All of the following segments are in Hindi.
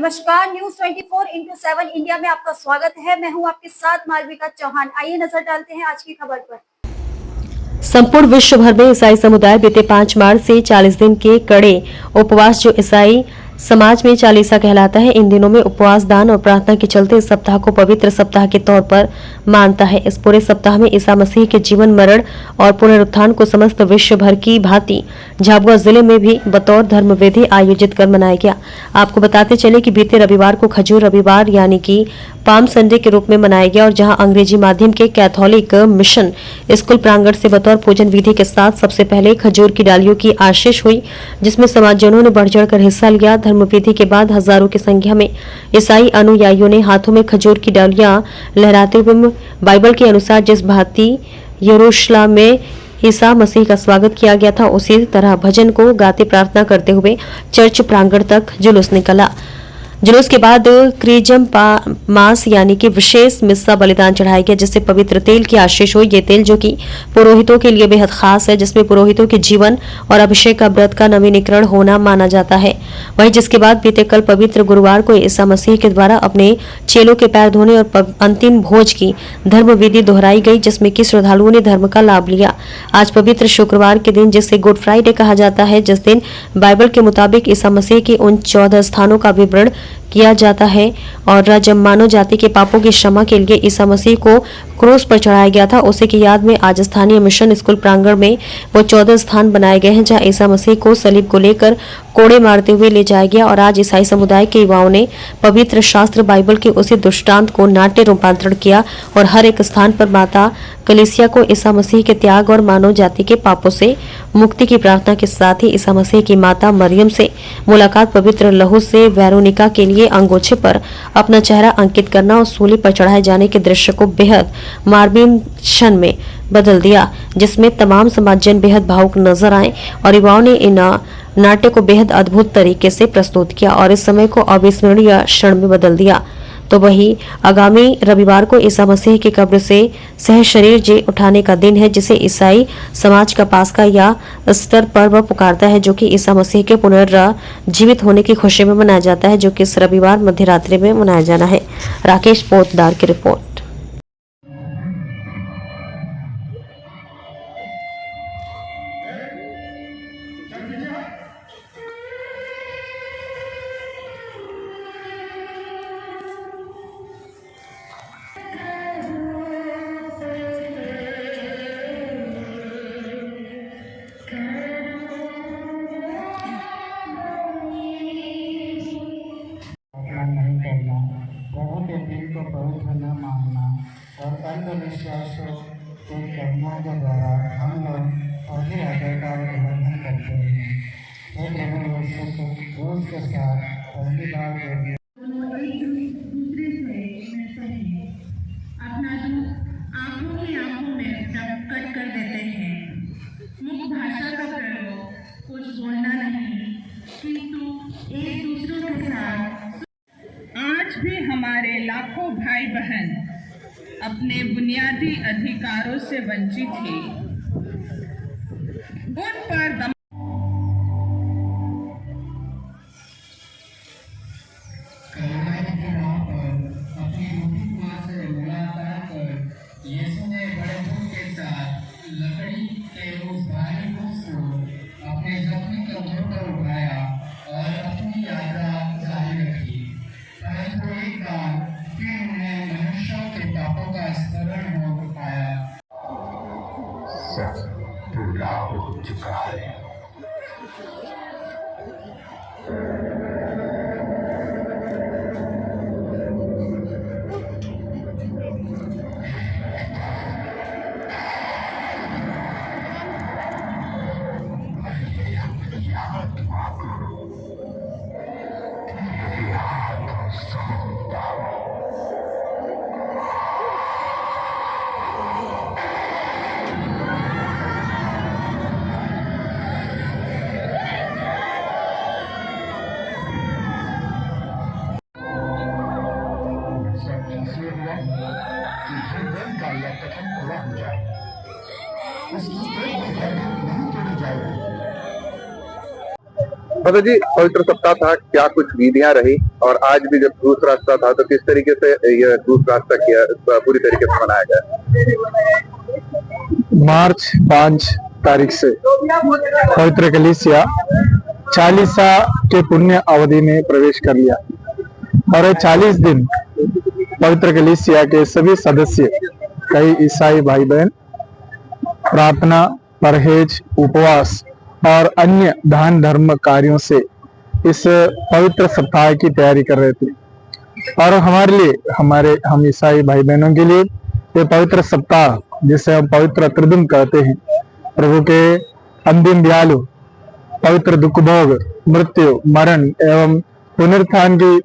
नमस्कार, न्यूज 24x7 इंडिया में आपका स्वागत है। मैं हूं आपके साथ मालविका चौहान। आइए नजर डालते हैं आज की खबर पर। संपूर्ण विश्व भर में ईसाई समुदाय बीते 5 मार्च से 40 दिन के कड़े उपवास जो ईसाई समाज में चालीसा कहलाता है, इन दिनों में उपवास, दान और प्रार्थना के चलते इस सप्ताह को पवित्र सप्ताह के तौर पर मानता है। इस पूरे सप्ताह में ईसा मसीह के जीवन, मरण और पुनरुत्थान को समस्त विश्व भर की भांति झाबुआ जिले में भी बतौर धर्म विधि आयोजित कर मनाया गया। आपको बताते चले कि बीते रविवार को खजूर रविवार यानी कि पाम संडे के रूप में मनाया गया और जहां अंग्रेजी माध्यम के कैथोलिक मिशन स्कूल प्रांगण से बतौर पूजन विधि के साथ सबसे पहले खजूर की डालियों की आशीष हुई, जिसमें समाजजनों ने बढ़ चढ़कर हिस्सा लिया। धर्म विधि के बाद हजारों की संख्या में ईसाई अनुयायियों ने हाथों में खजूर की डालियां लहराते हुए बाइबल के अनुसार जिस भांति यरूशलेम में ईसा मसीह का स्वागत किया गया था, उसी तरह भजन को गाते प्रार्थना करते हुए चर्च प्रांगण तक जुलूस निकला। जुलूस के बाद क्रीजम मास यानी कि विशेष मिस्सा बलिदान चढ़ाया गया, जिससे पवित्र तेल की आशीष हुई। ये तेल जो कि पुरोहितों के लिए बेहद खास है, जिसमें पुरोहितों के जीवन और अभिषेक का व्रत का नवीनीकरण होना माना जाता है। वहीं जिसके बाद बीते कल पवित्र गुरुवार को ईसा मसीह के द्वारा अपने चेलों के पैर धोने और अंतिम भोज की धर्म विधि दोहराई गई, जिसमें कि श्रद्धालुओं ने धर्म का लाभ लिया। आज पवित्र शुक्रवार के दिन, जिसे गुड फ्राइडे कहा जाता है, जिस दिन बाइबल के मुताबिक ईसा मसीह के उन 14 स्थानों का विवरण किया जाता है और जब मानव जाति के पापों की क्षमा के लिए ईसा मसीह को क्रूस पर चढ़ाया गया था, उसी की याद में आज स्थानीय मिशन स्कूल प्रांगण में वो 14 स्थान बनाए गए हैं, जहां ईसा मसीह को सलीब को लेकर कोड़े मारते हुए ले जाया गया। और आज ईसाई समुदाय के युवाओं ने पवित्र शास्त्र बाइबल के उसी दृष्टांत को नाट्य रूपांतरण किया और हर एक स्थान पर माता कलीसिया को ईसा मसीह के त्याग और मानव जाति के पापों से मुक्ति की प्रार्थना के साथ ही ईसा मसीह की माता मरियम से मुलाकात, पवित्र लहू से वेरोनिका के लिए अंगोछे पर अपना चेहरा अंकित करना और सूली पर चढ़ाए जाने के दृश्य को बेहद मार्मिक क्षण में बदल दिया, जिसमें तमाम समाजजन बेहद भावुक नजर आए और युवाओं ने इन नाट्य को बेहद अद्भुत तरीके से प्रस्तुत किया और इस समय को अविस्मरणीय क्षण में बदल दिया। तो वही आगामी रविवार को ईसा मसीह की कब्र से सह शरीर जी उठाने का दिन है, जिसे ईसाई समाज का पास्का या ईस्टर पर्व पुकारता है, जो कि ईसा मसीह के पुनर्जीवित होने की खुशी में मनाया जाता है, जो कि इस रविवार मध्यरात्रि में मनाया जाना है। राकेश पोतदार की रिपोर्ट। नहीं करना, प्रभु के दिल को पवित्र न मानना और अंधविश्वासों के कर्मों के द्वारा हम लोग पहली आज्ञा का उल्लंघन करते हैं। हे प्रभु यीशु को क्रूस के साथ पहली बार अपना दुख आंखों की आंखों में कट कर देते हैं। मुख भाषा का प्रयोग कुछ बोलना नहीं, किंतु एक दूसरों के साथ। आज भी हमारे लाखों भाई बहन अपने बुनियादी अधिकारों से वंचित हैं। उन पर यीशु ने बड़े दुख के साथ लकड़ी के उस भारी क्रूस को अपने जख्मी कंधों पर उठाया और अपनी यात्रा जारी रखी। परंतु एक बार फिर उन्हें मनुष्यों के पापों का स्मरण हो पाया। सब पूरा हो चुका है। खुला हो जाए, उसकी एक भी नहीं तोड़ी जाएगी। पता जी, पवित्र सप्ताह था, क्या कुछ विधियां रही और आज भी जब क्रूस रास्ता था तो किस तरीके से यह क्रूस रास्ता किया पूरी तरीके से मनाया गया? मार्च 5 तारीख से पवित्र कलीसिया 40 के पुण्य अवधि में प्रवेश कर लिया और 40 दिन पवित्र कलीसिया के सभी सदस्य, कई ईसाई भाई बहन, प्रार्थना, परहेज, उपवास और अन्य दान धर्म कार्यों से इस पवित्र सप्ताह की तैयारी कर रहे थे। और हमारे लिए, हम ईसाई भाई बहनों के लिए ये पवित्र सप्ताह, जिसे हम पवित्र त्रिदुम कहते हैं, प्रभु के अंतिम दयालु पवित्र दुख भोग, मृत्यु, मरण एवं पुनरुत्थान की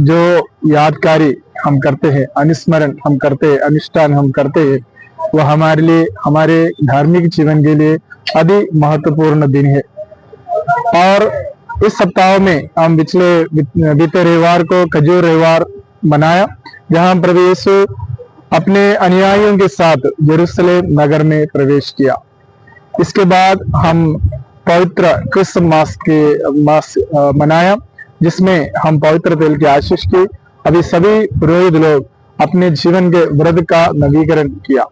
जो यादकारी हम करते हैं, अनुस्मरण हम करते हैं, अनुष्ठान हम करते हैं, वो हमारे लिए, हमारे धार्मिक जीवन के लिए अति महत्वपूर्ण दिन है। और इस सप्ताह में हम बीते रविवार को खजूर रविवार मनाया, जहां प्रभु यीशु अपने अनुयायियों के साथ यरूशलेम नगर में प्रवेश किया। इसके बाद हम पवित्र क्रिसमस मनाया, जिसमें हम पवित्र तेल की आशीष की। अभी सभी पुरोहित लोग अपने जीवन के व्रत का नवीकरण किया।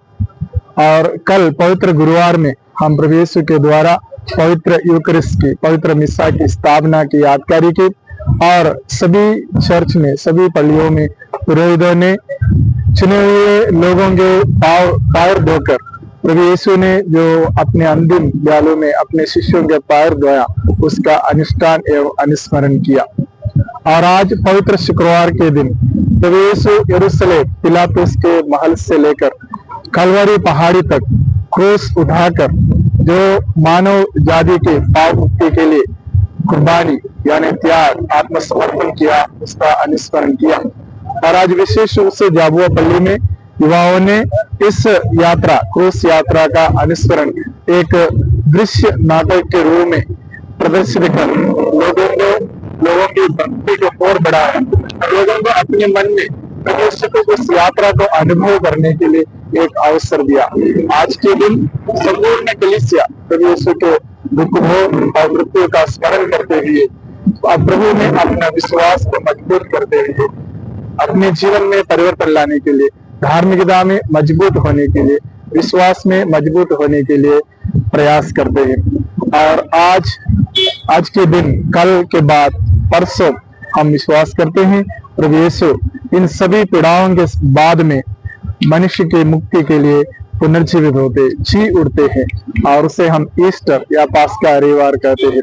और कल पवित्र गुरुवार में हम प्रभु यीशु के द्वारा पवित्र यूकरिस्ट की, पवित्र मिस्सा की स्थापना की यादगारी की। और सभी चर्च में, सभी पल्लियों में पुरोहितों ने चुने हुए लोगों के पैर धोकर प्रभु यीशु ने जो अपने अंतिम दयालु में अपने शिष्यों के पैर धोया, उसका अनुष्ठान एवं अनुस्मरण किया। और आज पवित्र शुक्रवार के दिन प्रभु यीशु यरूशलेम पिलातुस के महल से लेकर कलवरी पहाड़ी तक क्रूस उठाकर जो मानव जाति के पाप मुक्ति के लिए कुर्बानी यानी त्याग, आत्मसमर्पण किया, उसका अनुस्मरण किया। और आज विशेष रूप से जाबुआ पल्ली में युवाओं ने इस यात्रा, क्रूस यात्रा का अनुस्मरण एक दृश्य नाटक के रूप में प्रदर्शित कर लोगों की भक्ति को और बढ़ाया, लोगों को अपने मन में उस यात्रा को अनुभव करने के लिए एक अवसर दिया। आज के दिन संपूर्ण कलीसिया प्रभु यीशु के दुख भोग और मृत्यु का स्मरण करते हुए, प्रभु में अपना विश्वास को मजबूत करते हुए, अपने जीवन में परिवर्तन लाने के लिए, धार्मिकता में मजबूत होने के लिए, विश्वास में मजबूत होने के लिए प्रयास करते हैं। और आज के दिन, कल के बाद परसों हम विश्वास करते हैं प्रभु यीशु इन सभी पीड़ाओं के बाद में मनुष्य की मुक्ति के लिए पुनर्जीवित होते, जी उठते हैं, और उसे हम ईस्टर या पास्का रविवार कहते हैं।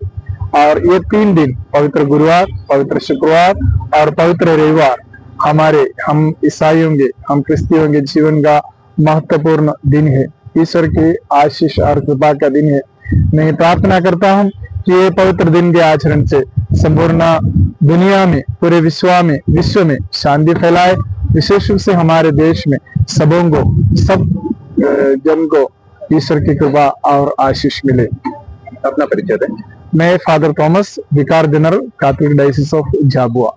और ये 3 दिन, पवित्र गुरुवार, पवित्र शुक्रवार और पवित्र रविवार, हम ईसाइयों के, हम क्रिस्तियों के जीवन का महत्वपूर्ण दिन है। ईश्वर की आशीष और कृपा का दिन है। मैं प्रार्थना करता हूँ कि ये पवित्र दिन के आचरण से संपूर्ण दुनिया में, पूरे विश्व में शांति फैलाए। विशेष रूप से हमारे देश में सब जन को ईश्वर की कृपा और आशीष मिले। अपना परिचय दें। मैं फादर थॉमस, विकार जनरल, कैथोलिक डायोसिस ऑफ झाबुआ।